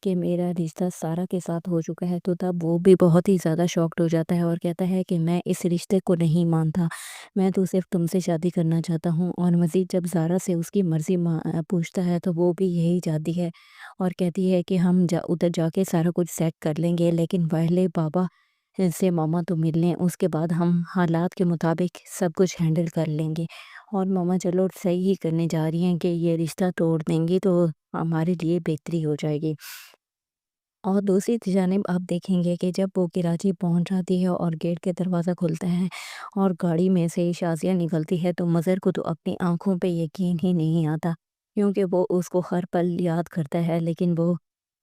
کہ میرا رشتہ سارا کے ساتھ ہو چکا ہے، تو تب وہ بھی بہت ہی زیادہ شاکڈ ہو جاتا ہے اور کہتا ہے کہ میں اس رشتے کو نہیں مانتا، میں تو صرف تم سے شادی کرنا چاہتا ہوں۔ اور مزید جب زارا سے اس کی مرضی پوچھتا ہے تو وہ بھی یہی چاہتی ہے اور کہتی ہے کہ ہم ادھر جا کے سارا کچھ سیٹ کر لیں گے، لیکن پہلے بابا سے ماما تو مل لیں، اس کے بعد ہم حالات کے مطابق سب کچھ ہینڈل کر لیں گے۔ اور ماما چلو صحیح ہی کرنے جا رہی ہیں کہ یہ رشتہ توڑ دیں گی تو ہمارے لیے بہتری ہو جائے گی۔ اور دوسری جانب آپ دیکھیں گے کہ جب وہ کراچی پہنچ جاتی ہے اور گیٹ کے دروازہ کھلتا ہے اور گاڑی میں سے شازیہ نکلتی ہے، تو مظہر کو تو اپنی آنکھوں پہ یقین ہی نہیں آتا، کیونکہ وہ اس کو ہر پل یاد کرتا ہے، لیکن وہ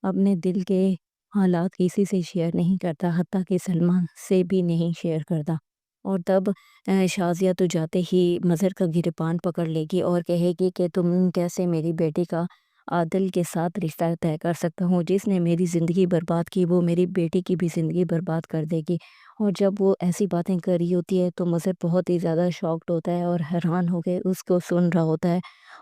اپنے دل کے حالات کسی سے شیئر نہیں کرتا، حتیٰ کہ سلمان سے بھی نہیں شیئر کرتا۔ اور تب شازیہ تو جاتے ہی مظہر کا گریبان پکڑ لے گی اور کہے گی کہ تم کیسے میری بیٹی کا عادل کے ساتھ رشتہ طے کر سکتا ہوں، جس نے میری زندگی برباد کی وہ میری بیٹی کی بھی زندگی برباد کر دے گی۔ اور جب وہ ایسی باتیں کر رہی ہوتی ہے تو مظہر بہت ہی زیادہ شاکڈ ہوتا ہے اور حیران ہو کے اس کو سن رہا ہوتا ہے،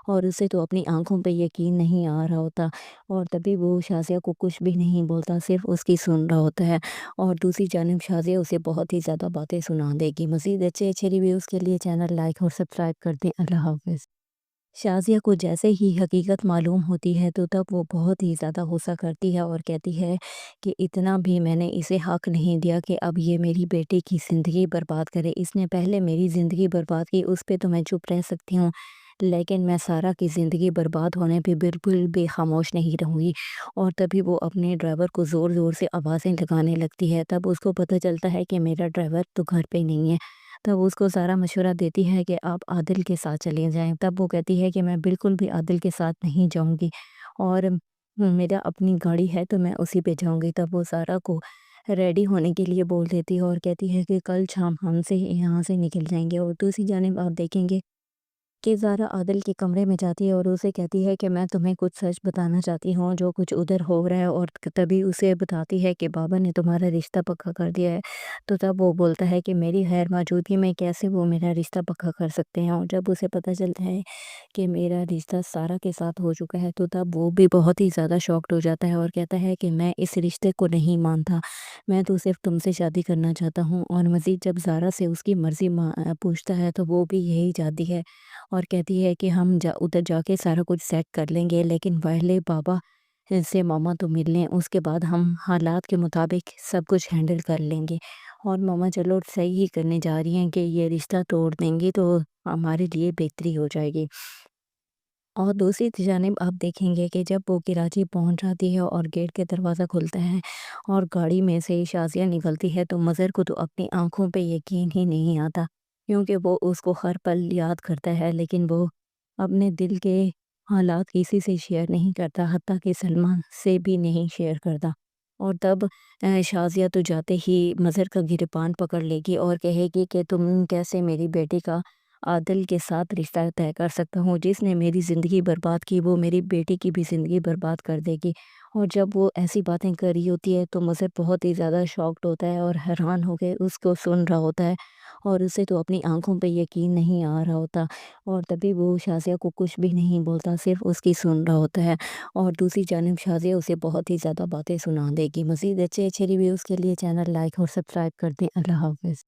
اور اسے تو اپنی آنکھوں پہ یقین نہیں آ رہا ہوتا، اور تبھی وہ شازیہ کو کچھ بھی نہیں بولتا، صرف اس کی سن رہا ہوتا ہے۔ اور دوسری جانب شازیہ اسے بہت ہی زیادہ باتیں سنا دے گی۔ مزید اچھے ریویوز کے لیے چینل لائک اور سبسکرائب کر دیں۔ اللہ حافظ۔ شازیہ کو جیسے ہی حقیقت معلوم ہوتی ہے تو تب وہ بہت ہی زیادہ غصہ کرتی ہے اور کہتی ہے کہ اتنا بھی میں نے اسے حق نہیں دیا کہ اب یہ میری بیٹی کی زندگی برباد کرے، اس نے پہلے میری زندگی برباد کی، اس پہ تو میں چپ رہ سکتی ہوں، لیکن میں سارا کی زندگی برباد ہونے پہ بالکل بھی خاموش نہیں رہوں گی۔ اور تبھی وہ اپنے ڈرائیور کو زور زور سے آوازیں لگانے لگتی ہے، تب اس کو پتہ چلتا ہے کہ میرا ڈرائیور تو گھر پہ نہیں ہے۔ تب اس کو سارا مشورہ دیتی ہے کہ آپ عادل کے ساتھ چلے جائیں، تب وہ کہتی ہے کہ میں بالکل بھی عادل کے ساتھ نہیں جاؤں گی، اور میرا اپنی گاڑی ہے تو میں اسی پہ جاؤں گی۔ تب وہ سارا کو ریڈی ہونے کے لیے بول دیتی ہے اور کہتی ہے کہ کل شام ہم سے یہاں سے نکل جائیں گے۔ اور دوسری جانب آپ دیکھیں گے کہ زارا عادل کے کمرے میں جاتی ہے اور اسے کہتی ہے کہ میں تمہیں کچھ سچ بتانا چاہتی ہوں جو کچھ ادھر ہو رہا ہے، اور تبھی اسے بتاتی ہے کہ بابا نے تمہارا رشتہ پکا کر دیا ہے۔ تو تب وہ بولتا ہے کہ میری غیر موجودگی میں کیسے وہ میرا رشتہ پکا کر سکتے ہیں، اور جب اسے پتہ چلتا ہے کہ میرا رشتہ سارا کے ساتھ ہو چکا ہے تو تب وہ بھی بہت ہی زیادہ شاکڈ ہو جاتا ہے اور کہتا ہے کہ میں اس رشتے کو نہیں مانتا، میں تو صرف تم سے شادی کرنا چاہتا ہوں۔ اور مزید جب زارا سے اس کی مرضی پوچھتا ہے تو وہ بھی یہی چاہتی ہے اور کہتی ہے کہ ہم ادھر جا کے سارا کچھ سیٹ کر لیں گے، لیکن پہلے بابا سے ماما تو مل لیں، اس کے بعد ہم حالات کے مطابق سب کچھ ہینڈل کر لیں گے۔ اور ماما چلو صحیح ہی کرنے جا رہی ہیں کہ یہ رشتہ توڑ دیں گی تو ہمارے لیے بہتری ہو جائے گی۔ اور دوسری جانب آپ دیکھیں گے کہ جب وہ کراچی پہنچ جاتی ہے اور گیٹ کے دروازہ کھلتا ہے اور گاڑی میں سے شازیہ نکلتی ہے، تو مظہر کو تو اپنی آنکھوں پہ یقین ہی نہیں آتا، کیونکہ وہ اس کو ہر پل یاد کرتا ہے، لیکن وہ اپنے دل کے حالات کسی سے شیئر نہیں کرتا، حتیٰ کہ سلمان سے بھی نہیں شیئر کرتا۔ اور تب شازیہ تو جاتے ہی مظہر کا گریبان پکڑ لے گی اور کہے گی کہ تم کیسے میری بیٹی کا عادل کے ساتھ رشتہ طے کر سکتا ہوں، جس نے میری زندگی برباد کی وہ میری بیٹی کی بھی زندگی برباد کر دے گی۔ اور جب وہ ایسی باتیں کر رہی ہوتی ہے تو مظہر بہت ہی زیادہ شاکڈ ہوتا ہے اور حیران ہو کے اس کو سن رہا ہوتا ہے، اور اسے تو اپنی آنکھوں پہ یقین نہیں آ رہا ہوتا، اور تبھی وہ شازیہ کو کچھ بھی نہیں بولتا، صرف اس کی سن رہا ہوتا ہے۔ اور دوسری جانب شازیہ اسے بہت ہی زیادہ باتیں سنا دے گی۔ مزید اچھے ریویوز کے لیے چینل لائک اور سبسکرائب کر دیں۔ اللہ حافظ۔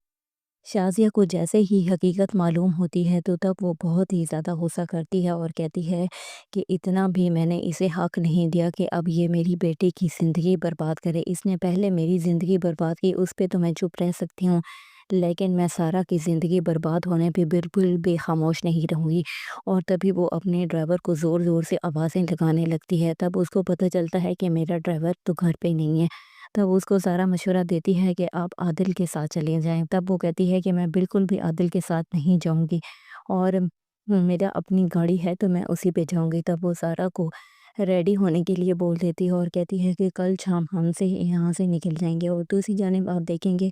شازیہ کو جیسے ہی حقیقت معلوم ہوتی ہے تو تب وہ بہت ہی زیادہ غصہ کرتی ہے اور کہتی ہے کہ اتنا بھی میں نے اسے حق نہیں دیا کہ اب یہ میری بیٹی کی زندگی برباد کرے، اس نے پہلے میری زندگی برباد کی، اس پہ تو میں چپ رہ سکتی ہوں، لیکن میں سارا کی زندگی برباد ہونے پہ بالکل بھی خاموش نہیں رہوں گی۔ اور تبھی وہ اپنے ڈرائیور کو زور زور سے آوازیں لگانے لگتی ہے، تب اس کو پتہ چلتا ہے کہ میرا ڈرائیور تو گھر پہ نہیں ہے۔ تب اس کو سارا مشورہ دیتی ہے کہ آپ عادل کے ساتھ چلے جائیں، تب وہ کہتی ہے کہ میں بالکل بھی عادل کے ساتھ نہیں جاؤں گی، اور میرا اپنی گاڑی ہے تو میں اسی پہ جاؤں گی۔ تب وہ سارا کو ریڈی ہونے کے لیے بول دیتی ہے اور کہتی ہے کہ کل شام ہم سے یہاں سے نکل جائیں گے۔ اور دوسری جانب آپ دیکھیں گے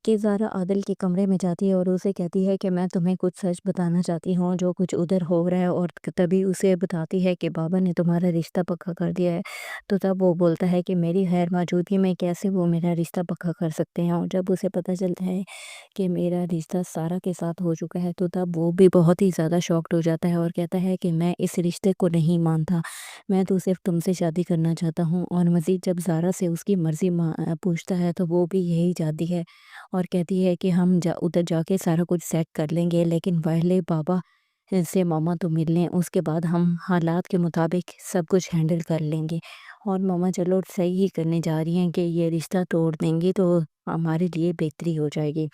کہ زارا عادل کے کمرے میں جاتی ہے اور اسے کہتی ہے کہ میں تمہیں کچھ سچ بتانا چاہتی ہوں جو کچھ ادھر ہو رہا ہے، اور تبھی اسے بتاتی ہے کہ بابا نے تمہارا رشتہ پکا کر دیا ہے۔ تو تب وہ بولتا ہے کہ میری غیر موجودگی میں کیسے وہ میرا رشتہ پکا کر سکتے ہیں، اور جب اسے پتہ چلتا ہے کہ میرا رشتہ سارا کے ساتھ ہو چکا ہے تو تب وہ بھی بہت ہی زیادہ شاکڈ ہو جاتا ہے اور کہتا ہے کہ میں اس رشتے کو نہیں مانتا، میں تو صرف تم سے شادی کرنا چاہتا ہوں۔ اور مزید جب زارا سے اس کی مرضی پوچھتا ہے تو وہ بھی یہی چاہتی ہے اور کہتی ہے کہ ہم ادھر جا کے سارا کچھ سیٹ کر لیں گے، لیکن پہلے بابا سے ماما تو مل لیں، اس کے بعد ہم حالات کے مطابق سب کچھ ہینڈل کر لیں گے۔ اور ماما چلو صحیح ہی کرنے جا رہی ہیں کہ یہ رشتہ توڑ دیں گی تو ہمارے لیے بہتری ہو جائے گی۔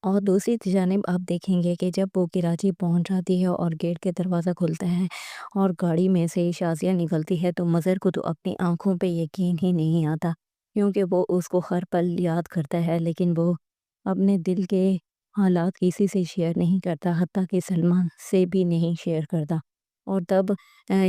اور دوسری جانب آپ دیکھیں گے کہ جب وہ کراچی پہنچ جاتی ہے اور گیٹ کے دروازہ کھلتا ہے اور گاڑی میں سے شازیہ نکلتی ہے تو مظہر کو تو اپنی آنکھوں پہ یقین ہی نہیں آتا، کیونکہ وہ اس کو ہر پل یاد کرتا ہے، لیکن وہ اپنے دل کے حالات کسی سے شیئر نہیں کرتا، حتیٰ کہ سلمان سے بھی نہیں شیئر کرتا۔ اور تب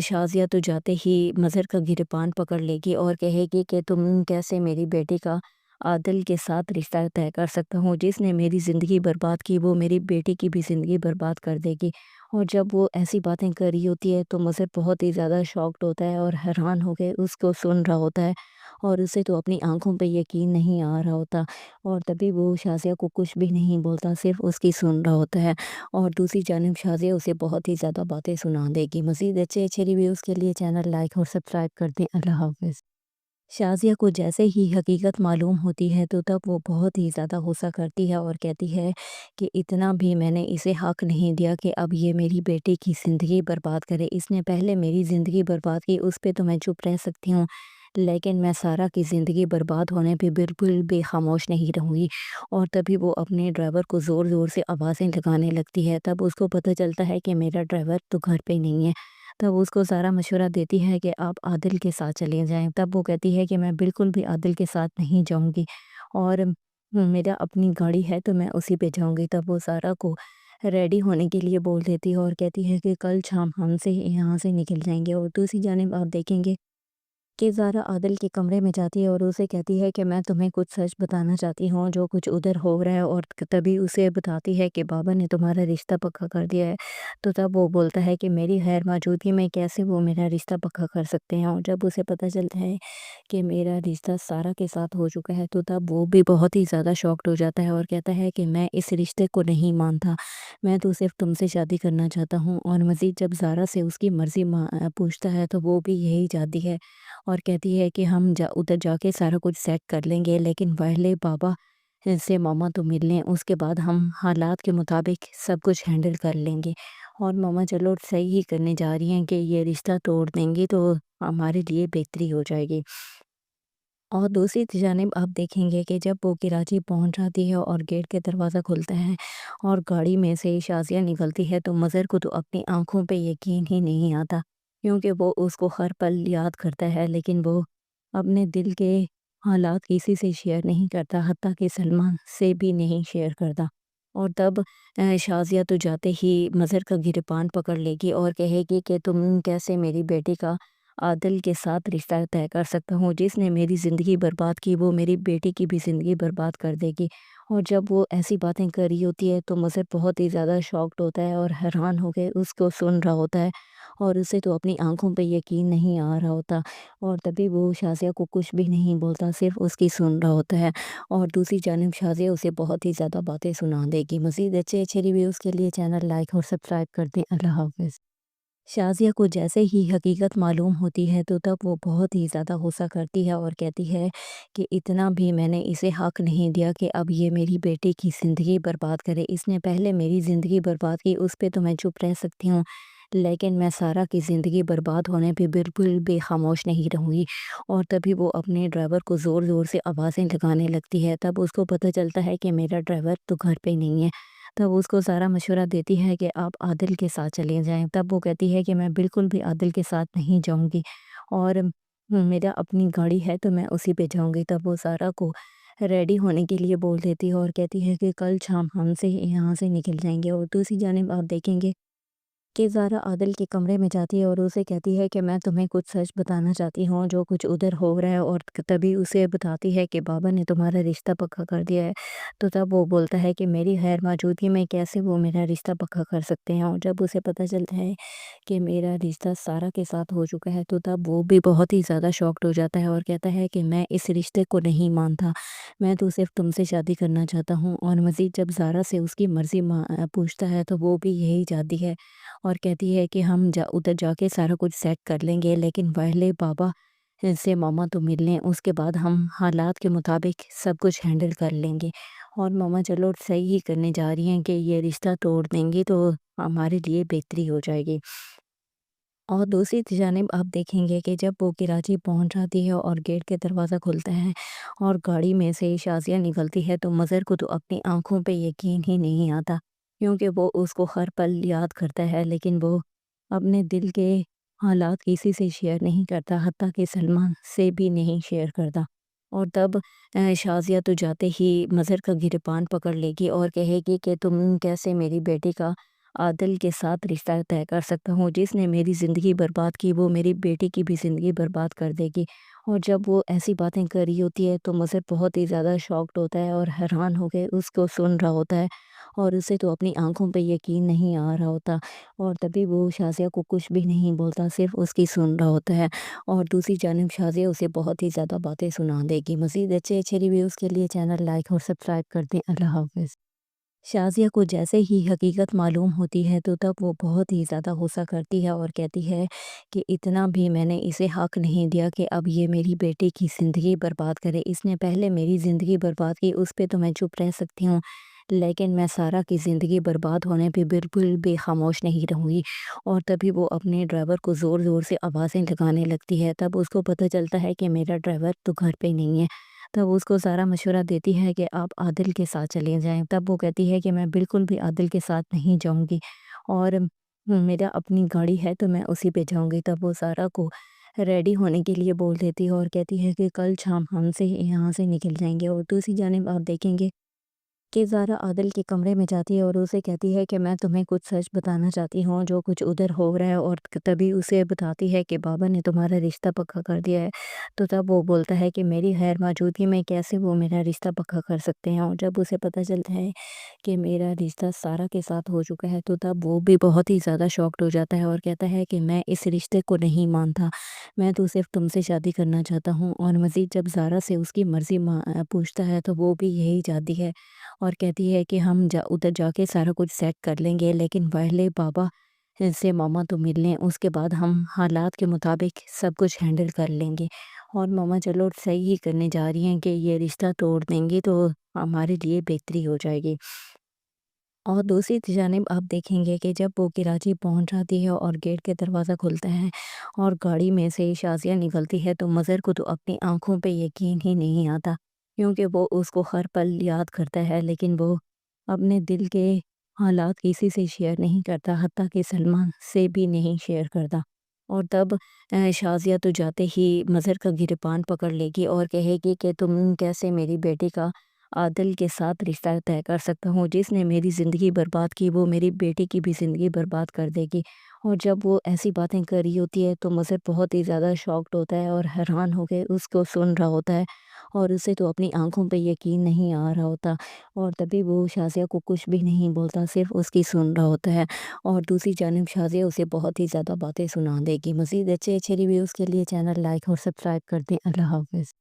شازیہ تو جاتے ہی مظہر کا گریبان پکڑ لے گی اور کہے گی کہ تم کیسے میری بیٹی کا عادل کے ساتھ رشتہ طے کر سکتا ہوں، جس نے میری زندگی برباد کی وہ میری بیٹی کی بھی زندگی برباد کر دے گی۔ اور جب وہ ایسی باتیں کر رہی ہوتی ہے تو مظہر بہت ہی زیادہ شاکڈ ہوتا ہے اور حیران ہو کے اس کو سن رہا ہوتا ہے، اور اسے تو اپنی آنکھوں پہ یقین نہیں آ رہا ہوتا، اور تبھی وہ شازیہ کو کچھ بھی نہیں بولتا، صرف اس کی سن رہا ہوتا ہے۔ اور دوسری جانب شازیہ اسے بہت ہی زیادہ باتیں سنا دے گی۔ مزید اچھے ریویوز کے لیے چینل لائک اور سبسکرائب کر دیں۔ اللہ حافظ۔ شازیہ کو جیسے ہی حقیقت معلوم ہوتی ہے تو تب وہ بہت ہی زیادہ غصہ کرتی ہے اور کہتی ہے کہ اتنا بھی میں نے اسے حق نہیں دیا کہ اب یہ میری بیٹی کی زندگی برباد کرے، اس نے پہلے میری زندگی برباد کی، اس پہ تو میں چپ رہ سکتی ہوں، لیکن میں سارا کی زندگی برباد ہونے پہ بالکل بھی خاموش نہیں رہوں گی۔ اور تبھی وہ اپنے ڈرائیور کو زور زور سے آوازیں لگانے لگتی ہے، تب اس کو پتہ چلتا ہے کہ میرا ڈرائیور تو گھر پہ نہیں ہے۔ تب اس کو زارا مشورہ دیتی ہے کہ آپ عادل کے ساتھ چلے جائیں، تب وہ کہتی ہے کہ میں بالکل بھی عادل کے ساتھ نہیں جاؤں گی، اور میرا اپنی گاڑی ہے تو میں اسی پہ جاؤں گی۔ تب وہ زارا کو ریڈی ہونے کے لیے بول دیتی ہے اور کہتی ہے کہ کل شام ہم سے یہاں سے نکل جائیں گے۔ اور دوسری جانب آپ دیکھیں گے کہ زارا عادل کے کمرے میں جاتی ہے اور اسے کہتی ہے کہ میں تمہیں کچھ سچ بتانا چاہتی ہوں جو کچھ ادھر ہو رہا ہے، اور تبھی اسے بتاتی ہے کہ بابا نے تمہارا رشتہ پکا کر دیا ہے۔ تو تب وہ بولتا ہے کہ میری غیر موجودگی میں کیسے وہ میرا رشتہ پکا کر سکتے ہیں، اور جب اسے پتہ چلتا ہے کہ میرا رشتہ سارا کے ساتھ ہو چکا ہے تو تب وہ بھی بہت ہی زیادہ شاکڈ ہو جاتا ہے اور کہتا ہے کہ میں اس رشتے کو نہیں مانتا، میں تو صرف تم سے شادی کرنا چاہتا ہوں۔ اور مزید جب زارا سے اس کی مرضی پوچھتا ہے تو وہ بھی یہی چاہتی ہے اور کہتی ہے کہ ہم ادھر جا کے سارا کچھ سیٹ کر لیں گے، لیکن پہلے بابا سے ماما تو مل لیں، اس کے بعد ہم حالات کے مطابق سب کچھ ہینڈل کر لیں گے۔ اور ماما چلو صحیح ہی کرنے جا رہی ہیں کہ یہ رشتہ توڑ دیں گی تو ہمارے لیے بہتری ہو جائے گی۔ اور دوسری جانب آپ دیکھیں گے کہ جب وہ کراچی پہنچ جاتی ہے اور گیٹ کے دروازہ کھلتا ہے اور گاڑی میں سے شازیہ نکلتی ہے تو مظہر کو تو اپنی آنکھوں پہ یقین ہی نہیں آتا، کیونکہ وہ اس کو ہر پل یاد کرتا ہے، لیکن وہ اپنے دل کے حالات کسی سے شیئر نہیں کرتا، حتیٰ کہ سلمان سے بھی نہیں شیئر کرتا۔ اور تب شازیہ تو جاتے ہی مظہر کا گریبان پکڑ لے گی اور کہے گی کہ تم کیسے میری بیٹی کا عادل کے ساتھ رشتہ طے کر سکتا ہوں، جس نے میری زندگی برباد کی وہ میری بیٹی کی بھی زندگی برباد کر دے گی۔ اور جب وہ ایسی باتیں کر رہی ہوتی ہے تو مظہر بہت ہی زیادہ شاکڈ ہوتا ہے اور حیران ہو کے اس کو سن رہا ہوتا ہے، اور اسے تو اپنی آنکھوں پہ یقین نہیں آ رہا ہوتا، اور تبھی وہ شازیہ کو کچھ بھی نہیں بولتا، صرف اس کی سن رہا ہوتا ہے۔ اور دوسری جانب شازیہ اسے بہت ہی زیادہ باتیں سنا دے گی۔ مزید اچھے ریویوز کے لیے چینل لائک اور سبسکرائب کر دیں۔ اللہ حافظ۔ شازیہ کو جیسے ہی حقیقت معلوم ہوتی ہے تو تب وہ بہت ہی زیادہ غصہ کرتی ہے اور کہتی ہے کہ اتنا بھی میں نے اسے حق نہیں دیا کہ اب یہ میری بیٹی کی زندگی برباد کرے، اس نے پہلے میری زندگی برباد کی، اس پہ تو میں چپ رہ سکتی ہوں، لیکن میں سارا کی زندگی برباد ہونے پہ بالکل بھی خاموش نہیں رہوں گی۔ اور تبھی وہ اپنے ڈرائیور کو زور زور سے آوازیں لگانے لگتی ہے، تب اس کو پتہ چلتا ہے کہ میرا ڈرائیور تو گھر پہ نہیں ہے۔ تب اس کو زارا مشورہ دیتی ہے کہ آپ عادل کے ساتھ چلے جائیں، تب وہ کہتی ہے کہ میں بالکل بھی عادل کے ساتھ نہیں جاؤں گی، اور میرا اپنی گاڑی ہے تو میں اسی پہ جاؤں گی۔ تب وہ زارا کو ریڈی ہونے کے لیے بول دیتی ہے اور کہتی ہے کہ کل شام ہم سے یہاں سے نکل جائیں گے۔ اور دوسری جانب آپ دیکھیں گے کہ زارا عادل کے کمرے میں جاتی ہے اور اسے کہتی ہے کہ میں تمہیں کچھ سچ بتانا چاہتی ہوں جو کچھ ادھر ہو رہا ہے، اور تبھی اسے بتاتی ہے کہ بابا نے تمہارا رشتہ پکا کر دیا ہے۔ تو تب وہ بولتا ہے کہ میری غیر موجودگی میں کیسے وہ میرا رشتہ پکا کر سکتے ہیں، اور جب اسے پتہ چلتا ہے کہ میرا رشتہ سارا کے ساتھ ہو چکا ہے تو تب وہ بھی بہت ہی زیادہ شاکڈ ہو جاتا ہے اور کہتا ہے کہ میں اس رشتے کو نہیں مانتا، میں تو صرف تم سے شادی کرنا چاہتا ہوں۔ اور مزید جب زارا سے اس کی مرضی پوچھتا ہے تو وہ بھی یہی چاہتی ہے اور کہتی ہے کہ ہم ادھر جا کے سارا کچھ سیٹ کر لیں گے، لیکن پہلے بابا سے ماما تو مل لیں، اس کے بعد ہم حالات کے مطابق سب کچھ ہینڈل کر لیں گے، اور ماما چلو صحیح ہی کرنے جا رہی ہیں کہ یہ رشتہ توڑ دیں گی تو ہمارے لیے بہتری ہو جائے گی۔ اور دوسری جانب آپ دیکھیں گے کہ جب وہ کراچی پہنچ جاتی ہے اور گیٹ کے دروازہ کھلتا ہے اور گاڑی میں سے شازیہ نکلتی ہے تو مظہر کو تو اپنی آنکھوں پہ یقین ہی نہیں آتا، کیونکہ وہ اس کو ہر پل یاد کرتا ہے، لیکن وہ اپنے دل کے حالات کسی سے شیئر نہیں کرتا، حتیٰ کہ سلمان سے بھی نہیں شیئر کرتا۔ اور تب شازیہ تو جاتے ہی مظہر کا گریبان پکڑ لے گی اور کہے گی کہ تم کیسے میری بیٹی کا عادل کے ساتھ رشتہ طے کر سکتا ہوں، جس نے میری زندگی برباد کی وہ میری بیٹی کی بھی زندگی برباد کر دے گی۔ اور جب وہ ایسی باتیں کر رہی ہوتی ہے تو مظہر بہت ہی زیادہ شاکڈ ہوتا ہے اور حیران ہو کے اس کو سن رہا ہوتا ہے، اور اسے تو اپنی آنکھوں پہ یقین نہیں آ رہا ہوتا، اور تبھی وہ شازیہ کو کچھ بھی نہیں بولتا، صرف اس کی سن رہا ہوتا ہے۔ اور دوسری جانب شازیہ اسے بہت ہی زیادہ باتیں سنا دے گی۔ مزید اچھے ریویوز کے لیے چینل لائک اور سبسکرائب کر دیں۔ اللہ حافظ۔ شازیہ کو جیسے ہی حقیقت معلوم ہوتی ہے تو تب وہ بہت ہی زیادہ غصہ کرتی ہے اور کہتی ہے کہ اتنا بھی میں نے اسے حق نہیں دیا کہ اب یہ میری بیٹی کی زندگی برباد کرے، اس نے پہلے میری زندگی برباد کی، اس پہ تو میں چپ رہ سکتی ہوں، لیکن میں سارا کی زندگی برباد ہونے پہ بالکل بھی خاموش نہیں رہوں گی۔ اور تبھی وہ اپنے ڈرائیور کو زور زور سے آوازیں لگانے لگتی ہے، تب اس کو پتہ چلتا ہے کہ میرا ڈرائیور تو گھر پہ نہیں ہے۔ تب اس کو سارا مشورہ دیتی ہے کہ آپ عادل کے ساتھ چلے جائیں، تب وہ کہتی ہے کہ میں بالکل بھی عادل کے ساتھ نہیں جاؤں گی، اور میرا اپنی گاڑی ہے تو میں اسی پہ جاؤں گی۔ تب وہ سارا کو ریڈی ہونے کے لیے بول دیتی ہے اور کہتی ہے کہ کل شام ہم سے یہاں سے نکل جائیں گے۔ اور دوسری جانب آپ دیکھیں گے کہ زارا عادل کے کمرے میں جاتی ہے اور اسے کہتی ہے کہ میں تمہیں کچھ سچ بتانا چاہتی ہوں جو کچھ ادھر ہو رہا ہے، اور تبھی اسے بتاتی ہے کہ بابا نے تمہارا رشتہ پکا کر دیا ہے۔ تو تب وہ بولتا ہے کہ میری غیر موجودگی میں کیسے وہ میرا رشتہ پکا کر سکتے ہیں، اور جب اسے پتہ چلتا ہے کہ میرا رشتہ سارا کے ساتھ ہو چکا ہے تو تب وہ بھی بہت ہی زیادہ شاکڈ ہو جاتا ہے اور کہتا ہے کہ میں اس رشتے کو نہیں مانتا، میں تو صرف تم سے شادی کرنا چاہتا ہوں۔ اور مزید جب زارا سے اس کی مرضی پوچھتا ہے تو وہ بھی یہی چاہتی ہے اور کہتی ہے کہ ہم ادھر جا کے سارا کچھ سیٹ کر لیں گے، لیکن پہلے بابا سے ماما تو مل لیں، اس کے بعد ہم حالات کے مطابق سب کچھ ہینڈل کر لیں گے، اور ماما چلو صحیح ہی کرنے جا رہی ہیں کہ یہ رشتہ توڑ دیں گی تو ہمارے لیے بہتری ہو جائے گی۔ اور دوسری جانب آپ دیکھیں گے کہ جب وہ کراچی پہنچ جاتی ہے اور گیٹ کے دروازہ کھلتا ہے اور گاڑی میں سے شازیہ نکلتی ہے تو مظہر کو تو اپنی آنکھوں پہ یقین ہی نہیں آتا، کیونکہ وہ اس کو ہر پل یاد کرتا ہے، لیکن وہ اپنے دل کے حالات کسی سے شیئر نہیں کرتا، حتیٰ کہ سلمان سے بھی نہیں شیئر کرتا۔ اور تب شازیہ تو جاتے ہی مظہر کا گریبان پکڑ لے گی اور کہے گی کہ تم کیسے میری بیٹی کا عادل کے ساتھ رشتہ طے کر سکتا ہوں، جس نے میری زندگی برباد کی وہ میری بیٹی کی بھی زندگی برباد کر دے گی۔ اور جب وہ ایسی باتیں کر رہی ہوتی ہے تو مظہر بہت ہی زیادہ شاکڈ ہوتا ہے اور حیران ہو کے اس کو سن رہا ہوتا ہے، اور اسے تو اپنی آنکھوں پہ یقین نہیں آ رہا ہوتا، اور تبھی وہ شازیہ کو کچھ بھی نہیں بولتا، صرف اس کی سن رہا ہوتا ہے۔ اور دوسری جانب شازیہ اسے بہت ہی زیادہ باتیں سنا دے گی۔ مزید اچھے ریویوز کے لیے چینل لائک اور سبسکرائب کر دیں۔ اللہ حافظ۔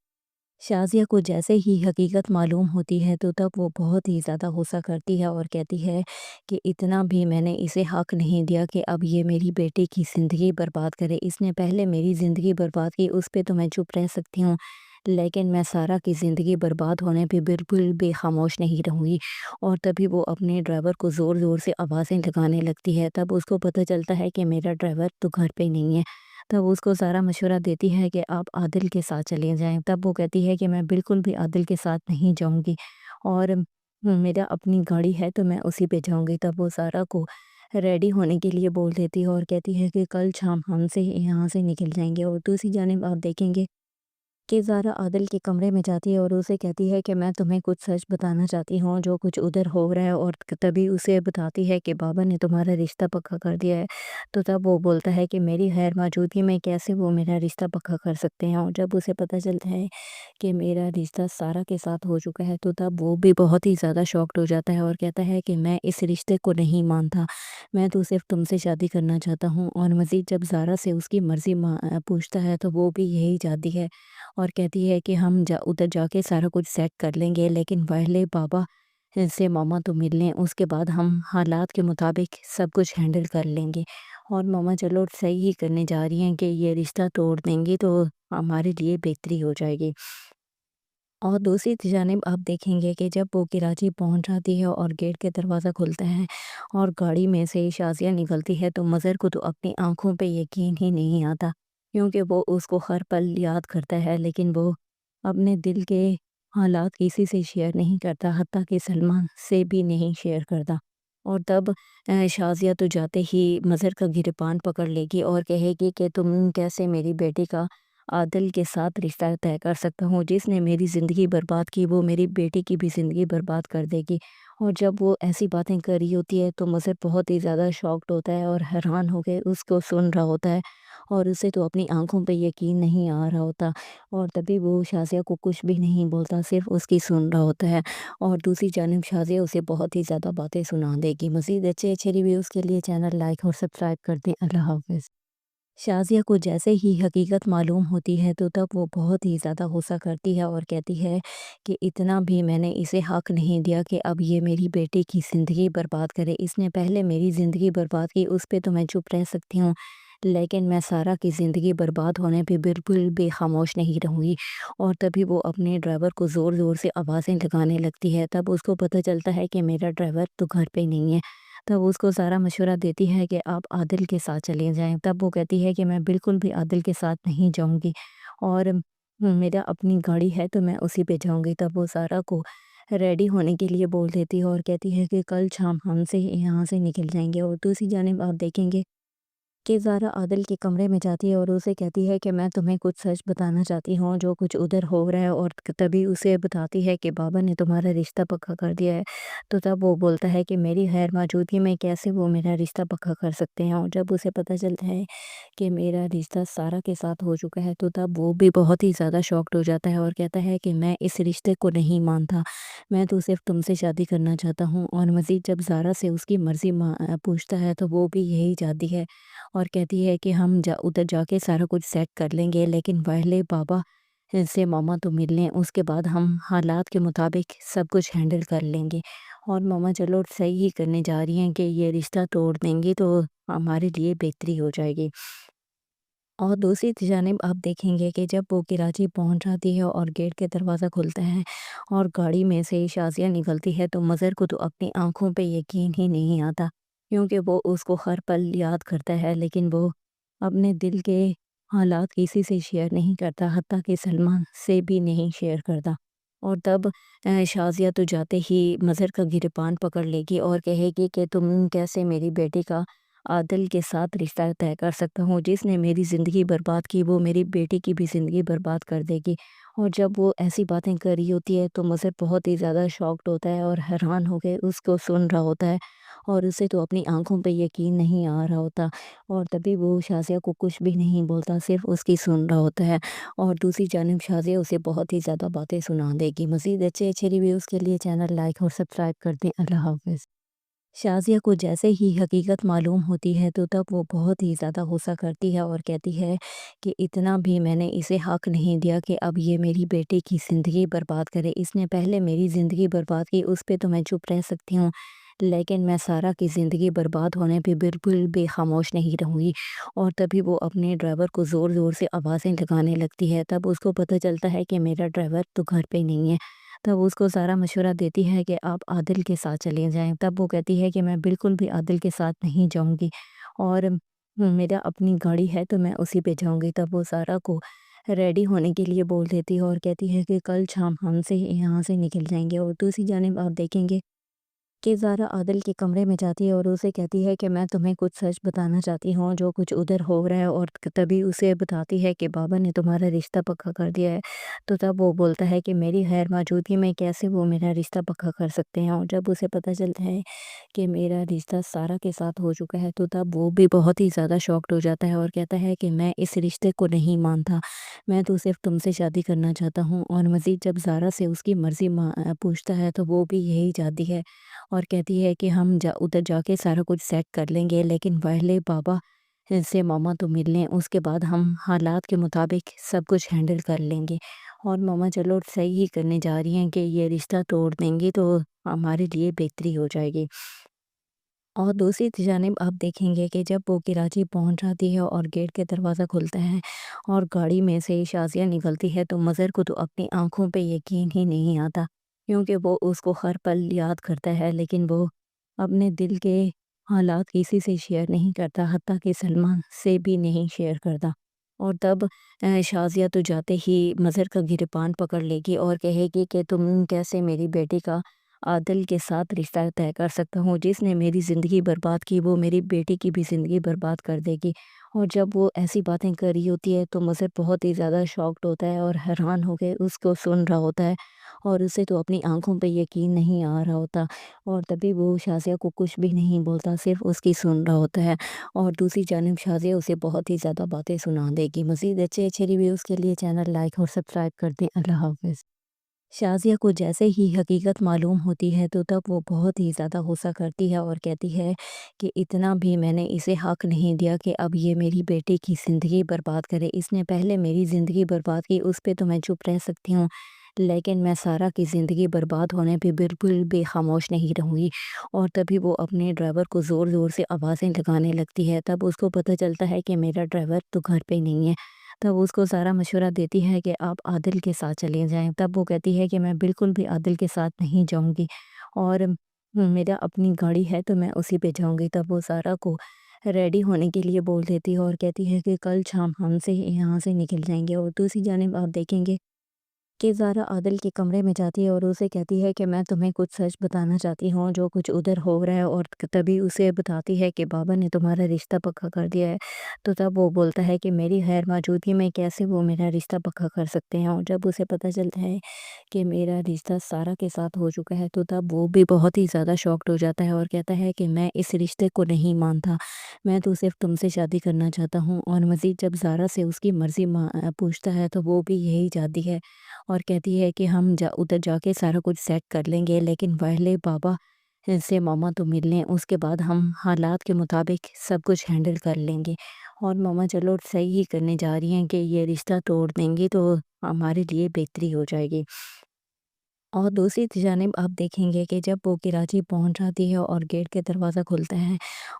شازیہ کو جیسے ہی حقیقت معلوم ہوتی ہے تو تب وہ بہت ہی زیادہ غصہ کرتی ہے اور کہتی ہے کہ اتنا بھی میں نے اسے حق نہیں دیا کہ اب یہ میری بیٹی کی زندگی برباد کرے، اس نے پہلے میری زندگی برباد کی، اس پہ تو میں چپ رہ سکتی ہوں، لیکن میں سارا کی زندگی برباد ہونے پہ بالکل بھی خاموش نہیں رہوں گی۔ اور تبھی وہ اپنے ڈرائیور کو زور زور سے آوازیں لگانے لگتی ہے، تب اس کو پتہ چلتا ہے کہ میرا ڈرائیور تو گھر پہ نہیں ہے۔ تب اس کو سارا مشورہ دیتی ہے کہ آپ عادل کے ساتھ چلے جائیں، تب وہ کہتی ہے کہ میں بالکل بھی عادل کے ساتھ نہیں جاؤں گی، اور میرا اپنی گاڑی ہے تو میں اسی پہ جاؤں گی۔ تب وہ سارا کو ریڈی ہونے کے لیے بول دیتی ہے اور کہتی ہے کہ کل شام ہم سے یہاں سے نکل جائیں گے۔ اور دوسری جانب آپ دیکھیں گے کہ زارا عادل کے کمرے میں جاتی ہے اور اسے کہتی ہے کہ میں تمہیں کچھ سچ بتانا چاہتی ہوں جو کچھ ادھر ہو رہا ہے، اور تبھی اسے بتاتی ہے کہ بابا نے تمہارا رشتہ پکا کر دیا ہے۔ تو تب وہ بولتا ہے کہ میری غیر موجودگی میں کیسے وہ میرا رشتہ پکا کر سکتے ہیں، اور جب اسے پتہ چلتا ہے کہ میرا رشتہ سارا کے ساتھ ہو چکا ہے تو تب وہ بھی بہت ہی زیادہ شاکڈ ہو جاتا ہے اور کہتا ہے کہ میں اس رشتے کو نہیں مانتا، میں تو صرف تم سے شادی کرنا چاہتا ہوں۔ اور مزید جب زارا سے اس کی مرضی پوچھتا ہے تو وہ بھی یہی چاہتی ہے اور کہتی ہے کہ ہم ادھر جا کے سارا کچھ سیٹ کر لیں گے، لیکن پہلے بابا سے ماما تو مل لیں، اس کے بعد ہم حالات کے مطابق سب کچھ ہینڈل کر لیں گے۔ اور ماما چلو صحیح ہی کرنے جا رہی ہیں کہ یہ رشتہ توڑ دیں گی تو ہمارے لیے بہتری ہو جائے گی۔ اور دوسری جانب آپ دیکھیں گے کہ جب وہ کراچی پہنچ جاتی ہے اور گیٹ کے دروازہ کھلتا ہے اور گاڑی میں سے شازیہ نکلتی ہے تو مظہر کو تو اپنی آنکھوں پہ یقین ہی نہیں آتا، کیونکہ وہ اس کو ہر پل یاد کرتا ہے، لیکن وہ اپنے دل کے حالات کسی سے شیئر نہیں کرتا، حتیٰ کہ سلمان سے بھی نہیں شیئر کرتا۔ اور تب شازیہ تو جاتے ہی مظہر کا گریبان پکڑ لے گی اور کہے گی کہ تم کیسے میری بیٹی کا عادل کے ساتھ رشتہ طے کر سکتا ہوں، جس نے میری زندگی برباد کی وہ میری بیٹی کی بھی زندگی برباد کر دے گی۔ اور جب وہ ایسی باتیں کر رہی ہوتی ہے تو مظہر بہت ہی زیادہ شاکڈ ہوتا ہے اور حیران ہو کے اس کو سن رہا ہوتا ہے، اور اسے تو اپنی آنکھوں پہ یقین نہیں آ رہا ہوتا، اور تبھی وہ شازیہ کو کچھ بھی نہیں بولتا، صرف اس کی سن رہا ہوتا ہے۔ اور دوسری جانب شازیہ اسے بہت ہی زیادہ باتیں سنا دے گی۔ مزید اچھے ریویوز کے لیے چینل لائک اور سبسکرائب کر دیں۔ اللہ حافظ۔ شازیہ کو جیسے ہی حقیقت معلوم ہوتی ہے تو تب وہ بہت ہی زیادہ غصہ کرتی ہے اور کہتی ہے کہ اتنا بھی میں نے اسے حق نہیں دیا کہ اب یہ میری بیٹی کی زندگی برباد کرے، اس نے پہلے میری زندگی برباد کی، اس پہ تو میں چپ رہ سکتی ہوں، لیکن میں سارا کی زندگی برباد ہونے پہ بالکل بھی خاموش نہیں رہوں گی۔ اور تبھی وہ اپنے ڈرائیور کو زور زور سے آوازیں لگانے لگتی ہے، تب اس کو پتہ چلتا ہے کہ میرا ڈرائیور تو گھر پہ نہیں ہے۔ تب اس کو زارا مشورہ دیتی ہے کہ آپ عادل کے ساتھ چلے جائیں، تب وہ کہتی ہے کہ میں بالکل بھی عادل کے ساتھ نہیں جاؤں گی، اور میرا اپنی گاڑی ہے تو میں اسی پہ جاؤں گی۔ تب وہ زارا کو ریڈی ہونے کے لیے بول دیتی ہے اور کہتی ہے کہ کل شام ہم سے یہاں سے نکل جائیں گے۔ اور دوسری جانب آپ دیکھیں گے کہ زارا عادل کے کمرے میں جاتی ہے اور اسے کہتی ہے کہ میں تمہیں کچھ سچ بتانا چاہتی ہوں جو کچھ ادھر ہو رہا ہے، اور تبھی اسے بتاتی ہے کہ بابا نے تمہارا رشتہ پکا کر دیا ہے۔ تو تب وہ بولتا ہے کہ میری غیر موجودگی میں کیسے وہ میرا رشتہ پکا کر سکتے ہیں، اور جب اسے پتہ چلتا ہے کہ میرا رشتہ سارا کے ساتھ ہو چکا ہے تو تب وہ بھی بہت ہی زیادہ شاکڈ ہو جاتا ہے اور کہتا ہے کہ میں اس رشتے کو نہیں مانتا، میں تو صرف تم سے شادی کرنا چاہتا ہوں۔ اور مزید جب زارا سے اس کی مرضی پوچھتا ہے تو وہ بھی یہی چاہتی ہے اور کہتی ہے کہ ہم ادھر جا کے سارا کچھ سیٹ کر لیں گے، لیکن پہلے بابا سے ماما تو مل لیں، اس کے بعد ہم حالات کے مطابق سب کچھ ہینڈل کر لیں گے۔ اور ماما چلو صحیح ہی کرنے جا رہی ہیں کہ یہ رشتہ توڑ دیں گی تو ہمارے لیے بہتری ہو جائے گی۔ اور دوسری جانب آپ دیکھیں گے کہ جب وہ کراچی پہنچ جاتی ہے اور گیٹ کے دروازہ کھلتا ہے اور گاڑی میں سے شازیہ نکلتی ہے تو مظہر کو تو اپنی آنکھوں پہ یقین ہی نہیں آتا، کیونکہ وہ اس کو ہر پل یاد کرتا ہے، لیکن وہ اپنے دل کے حالات کسی سے شیئر نہیں کرتا، حتیٰ کہ سلمان سے بھی نہیں شیئر کرتا۔ اور تب شازیہ تو جاتے ہی مظہر کا گریبان پکڑ لے گی اور کہے گی کہ تم کیسے میری بیٹی کا عادل کے ساتھ رشتہ طے کر سکتا ہوں، جس نے میری زندگی برباد کی وہ میری بیٹی کی بھی زندگی برباد کر دے گی۔ اور جب وہ ایسی باتیں کر رہی ہوتی ہے تو مظہر بہت ہی زیادہ شاکڈ ہوتا ہے اور حیران ہو کے اس کو سن رہا ہوتا ہے، اور اسے تو اپنی آنکھوں پہ یقین نہیں آ رہا ہوتا، اور تبھی وہ شازیہ کو کچھ بھی نہیں بولتا، صرف اس کی سن رہا ہوتا ہے۔ اور دوسری جانب شازیہ اسے بہت ہی زیادہ باتیں سنا دے گی۔ مزید اچھے ریویوز کے لیے چینل لائک اور سبسکرائب کر دیں۔ اللہ حافظ۔ شازیہ کو جیسے ہی حقیقت معلوم ہوتی ہے تو تب وہ بہت ہی زیادہ غصہ کرتی ہے اور کہتی ہے کہ اتنا بھی میں نے اسے حق نہیں دیا کہ اب یہ میری بیٹی کی زندگی برباد کرے، اس نے پہلے میری زندگی برباد کی، اس پہ تو میں چپ رہ سکتی ہوں، لیکن میں سارا کی زندگی برباد ہونے پہ بالکل بھی خاموش نہیں رہوں گی۔ اور تبھی وہ اپنے ڈرائیور کو زور زور سے آوازیں لگانے لگتی ہے، تب اس کو پتہ چلتا ہے کہ میرا ڈرائیور تو گھر پہ نہیں ہے۔ تب اس کو زارا مشورہ دیتی ہے کہ آپ عادل کے ساتھ چلے جائیں، تب وہ کہتی ہے کہ میں بالکل بھی عادل کے ساتھ نہیں جاؤں گی، اور میرا اپنی گاڑی ہے تو میں اسی پہ جاؤں گی۔ تب وہ زارا کو ریڈی ہونے کے لیے بول دیتی ہے اور کہتی ہے کہ کل شام ہم سے یہاں سے نکل جائیں گے۔ اور دوسری جانب آپ دیکھیں گے کہ زارا عادل کے کمرے میں جاتی ہے اور اسے کہتی ہے کہ میں تمہیں کچھ سچ بتانا چاہتی ہوں جو کچھ ادھر ہو رہا ہے، اور تبھی اسے بتاتی ہے کہ بابا نے تمہارا رشتہ پکا کر دیا ہے۔ تو تب وہ بولتا ہے کہ میری غیر موجودگی میں کیسے وہ میرا رشتہ پکا کر سکتے ہیں، اور جب اسے پتہ چلتا ہے کہ میرا رشتہ سارا کے ساتھ ہو چکا ہے تو تب وہ بھی بہت ہی زیادہ شاکڈ ہو جاتا ہے اور کہتا ہے کہ میں اس رشتے کو نہیں مانتا، میں تو صرف تم سے شادی کرنا چاہتا ہوں۔ اور مزید جب زارا سے اس کی مرضی پوچھتا ہے تو وہ بھی یہی چاہتی ہے اور کہتی ہے کہ ہم ادھر جا کے سارا کچھ سیٹ کر لیں گے، لیکن پہلے بابا سے ماما تو مل لیں، اس کے بعد ہم حالات کے مطابق سب کچھ ہینڈل کر لیں گے۔ اور ماما چلو صحیح ہی کرنے جا رہی ہیں کہ یہ رشتہ توڑ دیں گی تو ہمارے لیے بہتری ہو جائے گی۔ اور دوسری جانب آپ دیکھیں گے کہ جب وہ کراچی پہنچ جاتی ہے اور گیٹ کے دروازہ کھلتا ہے اور گاڑی میں سے شازیہ نکلتی ہے تو مظہر کو تو اپنی آنکھوں پہ یقین ہی نہیں آتا، کیونکہ وہ اس کو ہر پل یاد کرتا ہے، لیکن وہ اپنے دل کے حالات کسی سے شیئر نہیں کرتا، حتیٰ کہ سلمان سے بھی نہیں شیئر کرتا۔ اور تب شازیہ تو جاتے ہی مظہر کا گریبان پکڑ لے گی اور کہے گی کہ تم کیسے میری بیٹی کا عادل کے ساتھ رشتہ طے کر سکتا ہوں، جس نے میری زندگی برباد کی وہ میری بیٹی کی بھی زندگی برباد کر دے گی۔ اور جب وہ ایسی باتیں کر رہی ہوتی ہے تو مظہر بہت ہی زیادہ شاکڈ ہوتا ہے اور حیران ہو کے اس کو سن رہا ہوتا ہے، اور اسے تو اپنی آنکھوں پہ یقین نہیں آ رہا ہوتا، اور تبھی وہ شازیہ کو کچھ بھی نہیں بولتا، صرف اس کی سن رہا ہوتا ہے۔ اور دوسری جانب شازیہ اسے بہت ہی زیادہ باتیں سنا دے گی۔ مزید اچھے ریویوز کے لیے چینل لائک اور سبسکرائب کر دیں۔ اللہ حافظ۔ شازیہ کو جیسے ہی حقیقت معلوم ہوتی ہے تو تب وہ بہت ہی زیادہ غصہ کرتی ہے اور کہتی ہے کہ اتنا بھی میں نے اسے حق نہیں دیا کہ اب یہ میری بیٹی کی زندگی برباد کرے، اس نے پہلے میری زندگی برباد کی، اس پہ تو میں چپ رہ سکتی ہوں، لیکن میں سارا کی زندگی برباد ہونے پہ بالکل بھی خاموش نہیں رہوں گی۔ اور تبھی وہ اپنے ڈرائیور کو زور زور سے آوازیں لگانے لگتی ہے، تب اس کو پتہ چلتا ہے کہ میرا ڈرائیور تو گھر پہ نہیں ہے۔ تب اس کو سارا مشورہ دیتی ہے کہ آپ عادل کے ساتھ چلے جائیں، تب وہ کہتی ہے کہ میں بالکل بھی عادل کے ساتھ نہیں جاؤں گی، اور میرا اپنی گاڑی ہے تو میں اسی پہ جاؤں گی۔ تب وہ سارا کو ریڈی ہونے کے لیے بول دیتی ہے اور کہتی ہے کہ کل شام ہم سے یہاں سے نکل جائیں گے۔ اور دوسری جانب آپ دیکھیں گے کہ زارا عادل کے کمرے میں جاتی ہے اور اسے کہتی ہے کہ میں تمہیں کچھ سچ بتانا چاہتی ہوں جو کچھ ادھر ہو رہا ہے، اور تبھی اسے بتاتی ہے کہ بابا نے تمہارا رشتہ پکا کر دیا ہے۔ تو تب وہ بولتا ہے کہ میری غیر موجودگی میں کیسے وہ میرا رشتہ پکا کر سکتے ہیں، اور جب اسے پتہ چلتا ہے کہ میرا رشتہ سارا کے ساتھ ہو چکا ہے تو تب وہ بھی بہت ہی زیادہ شاکڈ ہو جاتا ہے اور کہتا ہے کہ میں اس رشتے کو نہیں مانتا، میں تو صرف تم سے شادی کرنا چاہتا ہوں۔ اور مزید جب زارا سے اس کی مرضی پوچھتا ہے تو وہ بھی یہی چاہتی ہے اور کہتی ہے کہ ہم ادھر جا کے سارا کچھ سیٹ کر لیں گے، لیکن پہلے بابا سے ماما تو مل لیں، اس کے بعد ہم حالات کے مطابق سب کچھ ہینڈل کر لیں گے۔ اور ماما چلو صحیح ہی کرنے جا رہی ہیں کہ یہ رشتہ توڑ دیں گی تو ہمارے لیے بہتری ہو جائے گی۔ اور دوسری جانب آپ دیکھیں گے کہ جب وہ کراچی پہنچ جاتی ہے اور گیٹ کے دروازہ کھلتا ہے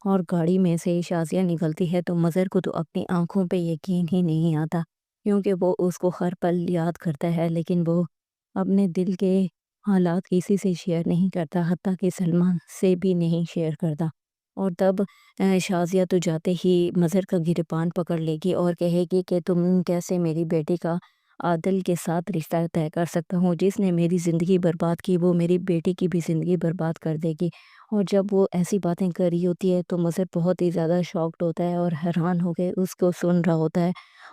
اور گاڑی میں سے شازیہ نکلتی ہے تو مظہر کو تو اپنی آنکھوں پہ یقین ہی نہیں آتا، کیونکہ وہ اس کو ہر پل یاد کرتا ہے، لیکن وہ اپنے دل کے حالات کسی سے شیئر نہیں کرتا، حتیٰ کہ سلمان سے بھی نہیں شیئر کرتا۔ اور تب شازیہ تو جاتے ہی مظہر کا گریبان پکڑ لے گی اور کہے گی کہ تم کیسے میری بیٹی کا عادل کے ساتھ رشتہ طے کر سکتا ہوں، جس نے میری زندگی برباد کی وہ میری بیٹی کی بھی زندگی برباد کر دے گی۔ اور جب وہ ایسی باتیں کر رہی ہوتی ہے تو مظہر بہت ہی زیادہ شاکڈ ہوتا ہے اور حیران ہو کے اس کو سن رہا ہوتا ہے،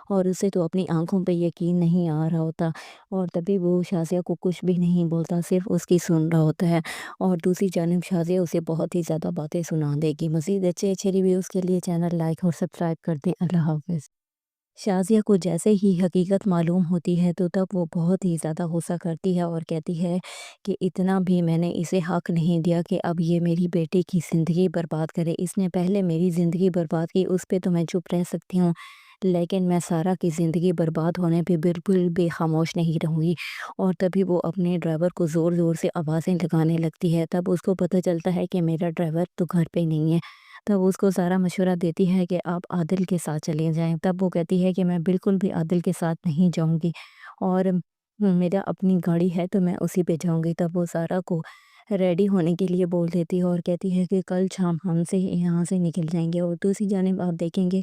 اور اسے تو اپنی آنکھوں پہ یقین نہیں آ رہا ہوتا، اور تبھی وہ شازیہ کو کچھ بھی نہیں بولتا، صرف اس کی سن رہا ہوتا ہے۔ اور دوسری جانب شازیہ اسے بہت ہی زیادہ باتیں سنا دے گی۔ مزید اچھے ریویوز کے لیے چینل لائک اور سبسکرائب کر دیں۔ اللہ حافظ۔ شازیہ کو جیسے ہی حقیقت معلوم ہوتی ہے تو تب وہ بہت ہی زیادہ غصہ کرتی ہے اور کہتی ہے کہ اتنا بھی میں نے اسے حق نہیں دیا کہ اب یہ میری بیٹی کی زندگی برباد کرے، اس نے پہلے میری زندگی برباد کی، اس پہ تو میں چپ رہ سکتی ہوں، لیکن میں سارا کی زندگی برباد ہونے پہ بالکل بھی خاموش نہیں رہوں گی۔ اور تبھی وہ اپنے ڈرائیور کو زور زور سے آوازیں لگانے لگتی ہے، تب اس کو پتہ چلتا ہے کہ میرا ڈرائیور تو گھر پہ نہیں ہے۔ تب اس کو سارا مشورہ دیتی ہے کہ آپ عادل کے ساتھ چلے جائیں، تب وہ کہتی ہے کہ میں بالکل بھی عادل کے ساتھ نہیں جاؤں گی، اور میرا اپنی گاڑی ہے تو میں اسی پہ جاؤں گی۔ تب وہ سارا کو ریڈی ہونے کے لیے بول دیتی ہے اور کہتی ہے کہ کل شام ہم سے یہاں سے نکل جائیں گے۔ اور دوسری جانب آپ دیکھیں گے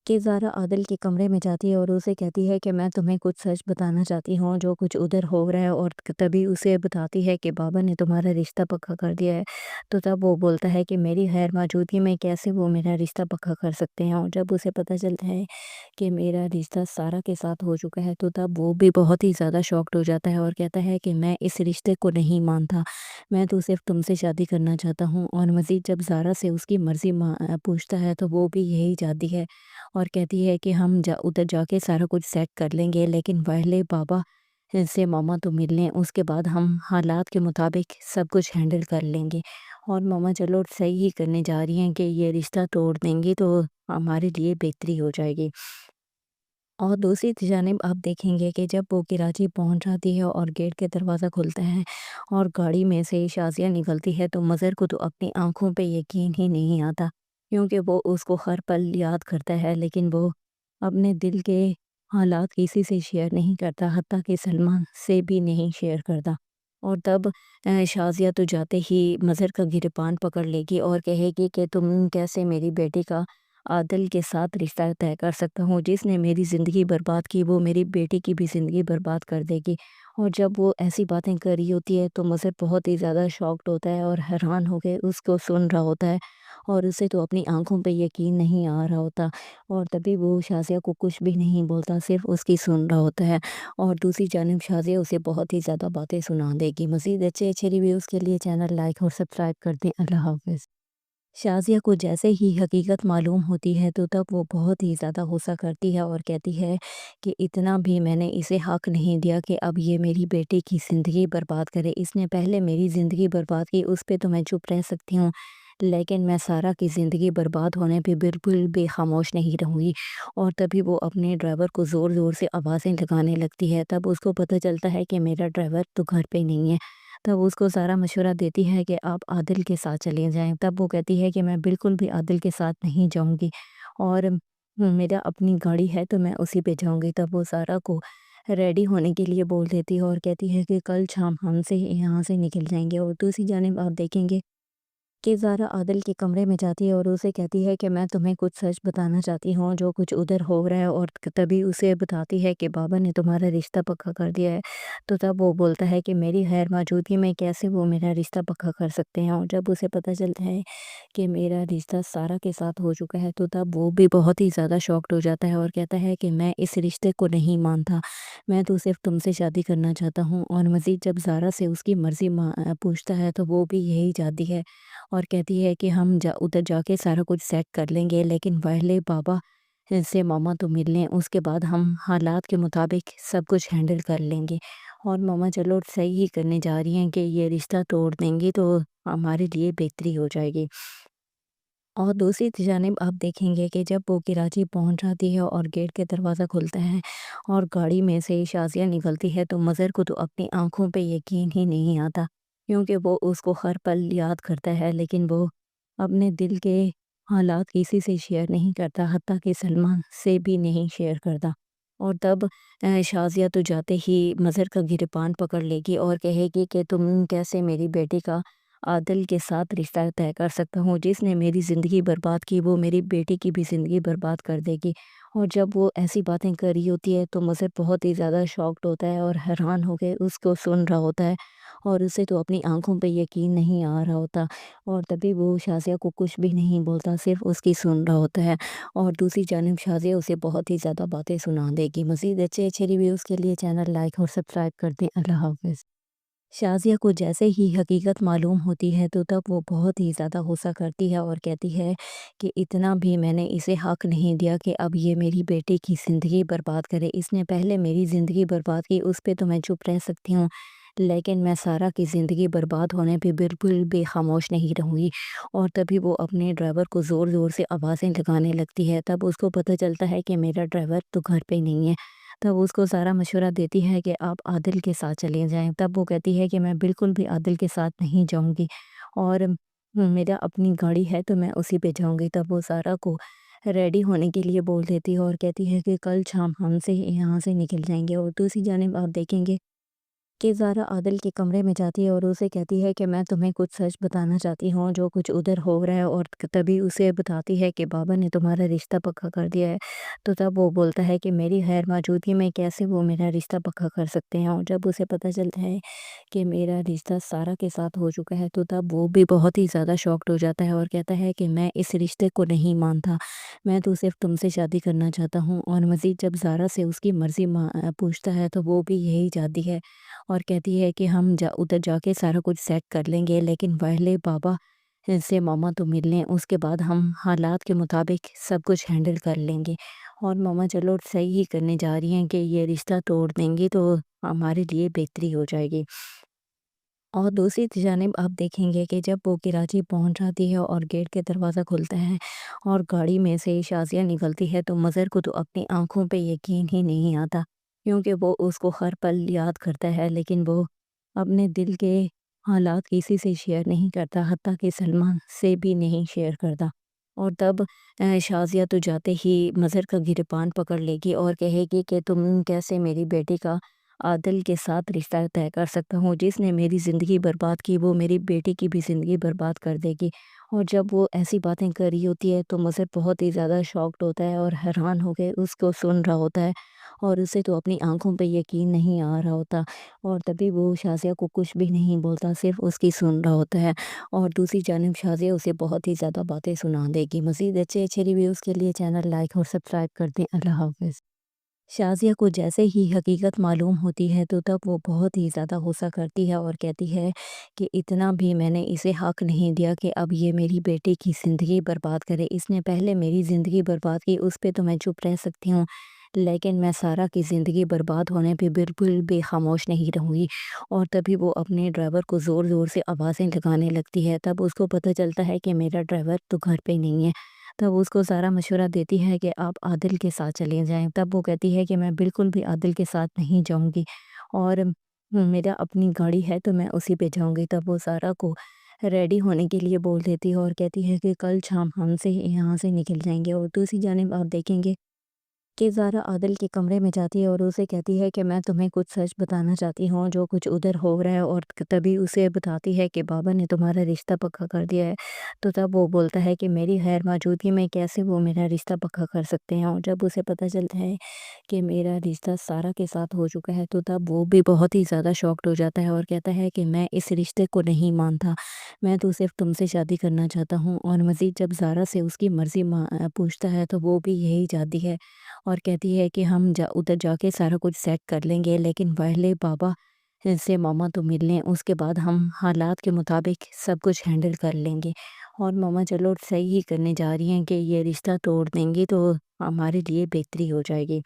کہ زارا عادل کے کمرے میں جاتی ہے اور اسے کہتی ہے کہ میں تمہیں کچھ سچ بتانا چاہتی ہوں جو کچھ ادھر ہو رہا ہے، اور تبھی اسے بتاتی ہے کہ بابا نے تمہارا رشتہ پکا کر دیا ہے۔ تو تب وہ بولتا ہے کہ میری غیر موجودگی میں کیسے وہ میرا رشتہ پکا کر سکتے ہیں، اور جب اسے پتہ چلتا ہے کہ میرا رشتہ سارا کے ساتھ ہو چکا ہے تو تب وہ بھی بہت ہی زیادہ شاکڈ ہو جاتا ہے اور کہتا ہے کہ میں اس رشتے کو نہیں مانتا، میں تو صرف تم سے شادی کرنا چاہتا ہوں۔ اور مزید جب زارا سے اس کی مرضی پوچھتا ہے تو وہ بھی یہی چاہتی ہے اور کہتی ہے کہ ہم ادھر جا کے سارا کچھ سیٹ کر لیں گے، لیکن پہلے بابا سے ماما تو مل لیں، اس کے بعد ہم حالات کے مطابق سب کچھ ہینڈل کر لیں گے، اور ماما چلو صحیح ہی کرنے جا رہی ہیں کہ یہ رشتہ توڑ دیں گی تو ہمارے لیے بہتری ہو جائے گی۔ اور دوسری جانب آپ دیکھیں گے کہ جب وہ کراچی پہنچ جاتی ہے اور گیٹ کے دروازہ کھلتا ہے اور گاڑی میں سے شازیہ نکلتی ہے تو مظہر کو تو اپنی آنکھوں پہ یقین ہی نہیں آتا، کیونکہ وہ اس کو ہر پل یاد کرتا ہے، لیکن وہ اپنے دل کے حالات کسی سے شیئر نہیں کرتا، حتیٰ کہ سلمان سے بھی نہیں شیئر کرتا۔ اور تب شازیہ تو جاتے ہی مظہر کا گریبان پکڑ لے گی اور کہے گی کہ تم کیسے میری بیٹی کا عادل کے ساتھ رشتہ طے کر سکتا ہوں، جس نے میری زندگی برباد کی وہ میری بیٹی کی بھی زندگی برباد کر دے گی۔ اور جب وہ ایسی باتیں کر رہی ہوتی ہے تو مظہر بہت ہی زیادہ شاکڈ ہوتا ہے اور حیران ہو کے اس کو سن رہا ہوتا ہے، اور اسے تو اپنی آنکھوں پہ یقین نہیں آ رہا ہوتا، اور تبھی وہ شازیہ کو کچھ بھی نہیں بولتا، صرف اس کی سن رہا ہوتا ہے۔ اور دوسری جانب شازیہ اسے بہت ہی زیادہ باتیں سنا دے گی۔ مزید اچھے ریویوز کے لیے چینل لائک اور سبسکرائب کر دیں۔ اللہ حافظ۔ شازیہ کو جیسے ہی حقیقت معلوم ہوتی ہے تو تب وہ بہت ہی زیادہ غصہ کرتی ہے اور کہتی ہے کہ اتنا بھی میں نے اسے حق نہیں دیا کہ اب یہ میری بیٹی کی زندگی برباد کرے، اس نے پہلے میری زندگی برباد کی، اس پہ تو میں چپ رہ سکتی ہوں، لیکن میں سارا کی زندگی برباد ہونے پہ بالکل بھی خاموش نہیں رہوں گی۔ اور تبھی وہ اپنے ڈرائیور کو زور زور سے آوازیں لگانے لگتی ہے، تب اس کو پتہ چلتا ہے کہ میرا ڈرائیور تو گھر پہ نہیں ہے۔ تب اس کو سارا مشورہ دیتی ہے کہ آپ عادل کے ساتھ چلے جائیں، تب وہ کہتی ہے کہ میں بالکل بھی عادل کے ساتھ نہیں جاؤں گی، اور میرا اپنی گاڑی ہے تو میں اسی پہ جاؤں گی۔ تب وہ سارا کو ریڈی ہونے کے لیے بول دیتی ہے اور کہتی ہے کہ کل شام ہم سے یہاں سے نکل جائیں گے۔ اور دوسری جانب آپ دیکھیں گے کہ زارا عادل کے کمرے میں جاتی ہے اور اسے کہتی ہے کہ میں تمہیں کچھ سچ بتانا چاہتی ہوں جو کچھ ادھر ہو رہا ہے، اور تبھی اسے بتاتی ہے کہ بابا نے تمہارا رشتہ پکا کر دیا ہے۔ تو تب وہ بولتا ہے کہ میری غیر موجودگی میں کیسے وہ میرا رشتہ پکا کر سکتے ہیں، اور جب اسے پتہ چلتا ہے کہ میرا رشتہ سارا کے ساتھ ہو چکا ہے تو تب وہ بھی بہت ہی زیادہ شاکڈ ہو جاتا ہے اور کہتا ہے کہ میں اس رشتے کو نہیں مانتا، میں تو صرف تم سے شادی کرنا چاہتا ہوں۔ اور مزید جب زارا سے اس کی مرضی پوچھتا ہے تو وہ بھی یہی چاہتی ہے اور کہتی ہے کہ ہم ادھر جا کے سارا کچھ سیٹ کر لیں گے، لیکن پہلے بابا سے ماما تو مل لیں، اس کے بعد ہم حالات کے مطابق سب کچھ ہینڈل کر لیں گے، اور ماما چلو صحیح ہی کرنے جا رہی ہیں کہ یہ رشتہ توڑ دیں گی تو ہمارے لیے بہتری ہو جائے گی۔ اور دوسری جانب آپ دیکھیں گے کہ جب وہ کراچی پہنچ جاتی ہے اور گیٹ کے دروازہ کھلتا ہے اور گاڑی میں سے شازیہ نکلتی ہے تو مظہر کو تو اپنی آنکھوں پہ یقین ہی نہیں آتا، کیونکہ وہ اس کو ہر پل یاد کرتا ہے، لیکن وہ اپنے دل کے حالات کسی سے شیئر نہیں کرتا، حتیٰ کہ سلمان سے بھی نہیں شیئر کرتا۔ اور تب شازیہ تو جاتے ہی مظہر کا گریبان پکڑ لے گی اور کہے گی کہ تم کیسے میری بیٹی کا عادل کے ساتھ رشتہ طے کر سکتا ہوں، جس نے میری زندگی برباد کی وہ میری بیٹی کی بھی زندگی برباد کر دے گی۔ اور جب وہ ایسی باتیں کر رہی ہوتی ہے تو مظہر بہت ہی زیادہ شاکڈ ہوتا ہے اور حیران ہو کے اس کو سن رہا ہوتا ہے، اور اسے تو اپنی آنکھوں پہ یقین نہیں آ رہا ہوتا، اور تبھی وہ شازیہ کو کچھ بھی نہیں بولتا، صرف اس کی سن رہا ہوتا ہے۔ اور دوسری جانب شازیہ اسے بہت ہی زیادہ باتیں سنا دے گی۔ مزید اچھے ریویوز کے لیے چینل لائک اور سبسکرائب کر دیں۔ اللہ حافظ۔ شازیہ کو جیسے ہی حقیقت معلوم ہوتی ہے تو تب وہ بہت ہی زیادہ غصہ کرتی ہے اور کہتی ہے کہ اتنا بھی میں نے اسے حق نہیں دیا کہ اب یہ میری بیٹی کی زندگی برباد کرے، اس نے پہلے میری زندگی برباد کی، اس پہ تو میں چپ رہ سکتی ہوں، لیکن میں سارا کی زندگی برباد ہونے پہ بالکل بھی خاموش نہیں رہوں گی۔ اور تبھی وہ اپنے ڈرائیور کو زور زور سے آوازیں لگانے لگتی ہے، تب اس کو پتہ چلتا ہے کہ میرا ڈرائیور تو گھر پہ نہیں ہے۔ تب اس کو سارا مشورہ دیتی ہے کہ آپ عادل کے ساتھ چلے جائیں، تب وہ کہتی ہے کہ میں بالکل بھی عادل کے ساتھ نہیں جاؤں گی، اور میرا اپنی گاڑی ہے تو میں اسی پہ جاؤں گی۔ تب وہ سارا کو ریڈی ہونے کے لیے بول دیتی ہے اور کہتی ہے کہ کل شام ہم سے یہاں سے نکل جائیں گے۔ اور دوسری جانب آپ دیکھیں گے کہ زارا عادل کے کمرے میں جاتی ہے اور اسے کہتی ہے کہ میں تمہیں کچھ سچ بتانا چاہتی ہوں جو کچھ ادھر ہو رہا ہے، اور تبھی اسے بتاتی ہے کہ بابا نے تمہارا رشتہ پکا کر دیا ہے۔ تو تب وہ بولتا ہے کہ میری غیر موجودگی میں کیسے وہ میرا رشتہ پکا کر سکتے ہیں، اور جب اسے پتہ چلتا ہے کہ میرا رشتہ سارا کے ساتھ ہو چکا ہے تو تب وہ بھی بہت ہی زیادہ شاکڈ ہو جاتا ہے اور کہتا ہے کہ میں اس رشتے کو نہیں مانتا، میں تو صرف تم سے شادی کرنا چاہتا ہوں۔ اور مزید جب زارا سے اس کی مرضی پوچھتا ہے تو وہ بھی یہی چاہتی ہے اور کہتی ہے کہ ہم ادھر جا کے سارا کچھ سیٹ کر لیں گے، لیکن پہلے بابا سے ماما تو مل لیں، اس کے بعد ہم حالات کے مطابق سب کچھ ہینڈل کر لیں گے۔ اور ماما چلو صحیح ہی کرنے جا رہی ہیں کہ یہ رشتہ توڑ دیں گی تو ہمارے لیے بہتری ہو جائے گی۔ اور دوسری جانب آپ دیکھیں گے کہ جب وہ کراچی پہنچ جاتی ہے اور گیٹ کے دروازہ کھلتا ہے اور گاڑی میں سے شازیہ نکلتی ہے تو مظہر کو تو اپنی آنکھوں پہ یقین ہی نہیں آتا، کیونکہ وہ اس کو ہر پل یاد کرتا ہے، لیکن وہ اپنے دل کے حالات کسی سے شیئر نہیں کرتا، حتیٰ کہ سلمان سے بھی نہیں شیئر کرتا۔ اور تب شازیہ تو جاتے ہی مظہر کا گریبان پکڑ لے گی اور کہے گی کہ تم کیسے میری بیٹی کا عادل کے ساتھ رشتہ طے کر سکتا ہوں، جس نے میری زندگی برباد کی وہ میری بیٹی کی بھی زندگی برباد کر دے گی۔ اور جب وہ ایسی باتیں کر رہی ہوتی ہے تو مظہر بہت ہی زیادہ شاکڈ ہوتا ہے اور حیران ہو کے اس کو سن رہا ہوتا ہے، اور اسے تو اپنی آنکھوں پہ یقین نہیں آ رہا ہوتا، اور تبھی وہ شازیہ کو کچھ بھی نہیں بولتا، صرف اس کی سن رہا ہوتا ہے۔ اور دوسری جانب شازیہ اسے بہت ہی زیادہ باتیں سنا دے گی۔ مزید اچھے ریویوز کے لیے چینل لائک اور سبسکرائب کر دیں۔ اللہ حافظ۔ شازیہ کو جیسے ہی حقیقت معلوم ہوتی ہے تو تب وہ بہت ہی زیادہ غصہ کرتی ہے اور کہتی ہے کہ اتنا بھی میں نے اسے حق نہیں دیا کہ اب یہ میری بیٹی کی زندگی برباد کرے، اس نے پہلے میری زندگی برباد کی، اس پہ تو میں چپ رہ سکتی ہوں، لیکن میں سارا کی زندگی برباد ہونے پہ بالکل بھی خاموش نہیں رہوں گی۔ اور تبھی وہ اپنے ڈرائیور کو زور زور سے آوازیں لگانے لگتی ہے، تب اس کو پتہ چلتا ہے کہ میرا ڈرائیور تو گھر پہ نہیں ہے۔ تب اس کو زارا مشورہ دیتی ہے کہ آپ عادل کے ساتھ چلے جائیں، تب وہ کہتی ہے کہ میں بالکل بھی عادل کے ساتھ نہیں جاؤں گی، اور میرا اپنی گاڑی ہے تو میں اسی پہ جاؤں گی۔ تب وہ زارا کو ریڈی ہونے کے لیے بول دیتی ہے اور کہتی ہے کہ کل شام ہم سے یہاں سے نکل جائیں گے۔ اور دوسری جانب آپ دیکھیں گے کہ زارا عادل کے کمرے میں جاتی ہے اور اسے کہتی ہے کہ میں تمہیں کچھ سچ بتانا چاہتی ہوں جو کچھ ادھر ہو رہا ہے، اور تبھی اسے بتاتی ہے کہ بابا نے تمہارا رشتہ پکا کر دیا ہے۔ تو تب وہ بولتا ہے کہ میری غیر موجودگی میں کیسے وہ میرا رشتہ پکا کر سکتے ہیں، اور جب اسے پتہ چلتا ہے کہ میرا رشتہ سارا کے ساتھ ہو چکا ہے تو تب وہ بھی بہت ہی زیادہ شاکڈ ہو جاتا ہے اور کہتا ہے کہ میں اس رشتے کو نہیں مانتا، میں تو صرف تم سے شادی کرنا چاہتا ہوں۔ اور مزید جب زارا سے اس کی مرضی پوچھتا ہے تو وہ بھی یہی چاہتی ہے اور کہتی ہے کہ ہم ادھر جا کے سارا کچھ سیٹ کر لیں گے، لیکن پہلے بابا سے ماما تو مل لیں، اس کے بعد ہم حالات کے مطابق سب کچھ ہینڈل کر لیں گے۔ اور ماما چلو صحیح ہی کرنے جا رہی ہیں کہ یہ رشتہ توڑ دیں گی تو ہمارے لیے بہتری ہو جائے گی۔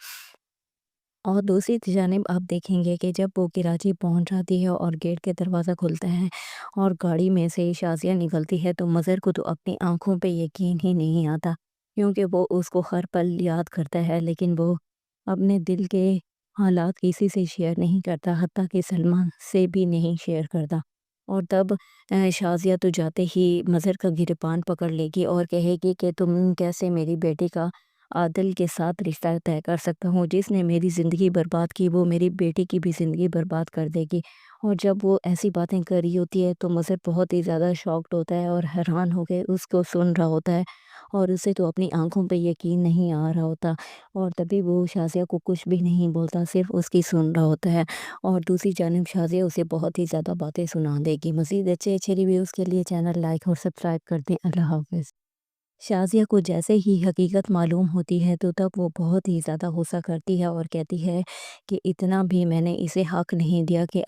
اور دوسری جانب آپ دیکھیں گے کہ جب وہ کراچی پہنچ جاتی ہے اور گیٹ کے دروازہ کھلتا ہے اور گاڑی میں سے شازیہ نکلتی ہے تو مظہر کو تو اپنی آنکھوں پہ یقین ہی نہیں آتا، کیونکہ وہ اس کو ہر پل یاد کرتا ہے، لیکن وہ اپنے دل کے حالات کسی سے شیئر نہیں کرتا، حتیٰ کہ سلمان سے بھی نہیں شیئر کرتا۔ اور تب شازیہ تو جاتے ہی مظہر کا گریبان پکڑ لے گی اور کہے گی کہ تم کیسے میری بیٹی کا عادل کے ساتھ رشتہ طے کر سکتا ہوں، جس نے میری زندگی برباد کی وہ میری بیٹی کی بھی زندگی برباد کر دے گی۔ اور جب وہ ایسی باتیں کر رہی ہوتی ہے تو مظہر بہت ہی زیادہ شاکڈ ہوتا ہے اور حیران ہو کے اس کو سن رہا ہوتا ہے، اور اسے تو اپنی آنکھوں پہ یقین نہیں آ رہا ہوتا، اور تبھی وہ شازیہ کو کچھ بھی نہیں بولتا، صرف اس کی سن رہا ہوتا ہے۔ اور دوسری جانب شازیہ اسے بہت ہی زیادہ باتیں سنا دے گی۔ مزید اچھے ریویوز کے لیے چینل لائک اور سبسکرائب کر دیں۔ اللہ حافظ۔ شازیہ کو جیسے ہی حقیقت معلوم ہوتی ہے تو تب وہ بہت ہی زیادہ غصہ کرتی ہے اور کہتی ہے کہ اتنا بھی میں نے اسے حق نہیں دیا کہ